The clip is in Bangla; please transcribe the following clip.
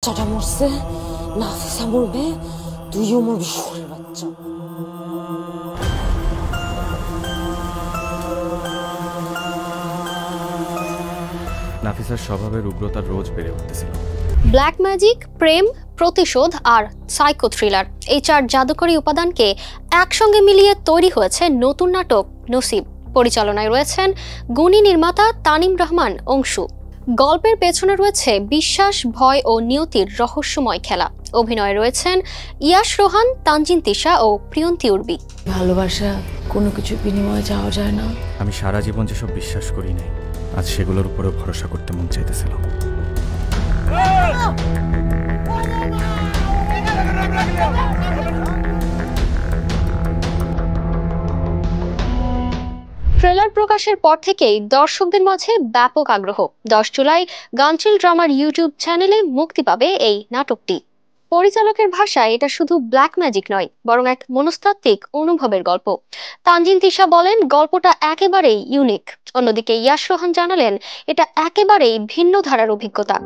বাচ্চাটা মরছে, নাফিসা মরবে, তুইও মরবি শুয়োরের বাচ্চা। নাফিসার স্বভাবের উগ্রতা রোজ বেড়ে উঠতেছিল। ব্ল্যাক ম্যাজিক, প্রেম, প্রতিশোধ আর সাইকো থ্রিলার, এই 4 জাদুকরী উপাদানকে একসঙ্গে মিলিয়ে তৈরি হয়েছে নতুন নাটক নসিব। পরিচালনায় রয়েছেন গুণী নির্মাতা তানিম রহমান অংশু। গল্পের পেছনে রয়েছে বিশ্বাস, ভয় ও নিয়তির রহস্যময় খেলা। অভিনয়ে রয়েছেন ইয়াশ রোহান, তানজিন তিশা ও প্রিয়ন্তী উর্বি। ভালোবাসা কোনো কিছু বিনিময়ে যাওয়া যায় না। আমি সারা জীবন যেসব বিশ্বাস করি নাই, আজ সেগুলোর উপরেও ভরসা করতে মন চাইতেছিল। ট্রেলার প্রকাশের পর থেকেই দর্শকদের মাঝে ব্যাপক আগ্রহ। 10 জুলাই গানচিল ড্রামার ইউটিউব চ্যানেলে মুক্তি পাবে এই নাটকটি। পরিচালকের ভাষায় এটা শুধু ব্ল্যাক ম্যাজিক নয়, বরং এক মনস্তাত্ত্বিক অনুভবের গল্প। তানজিন তিশা বলেন গল্পটা একেবারেই ইউনিক। অন্যদিকে ইয়াশ রোহান জানালেন এটা একেবারেই ভিন্ন ধারার অভিজ্ঞতা।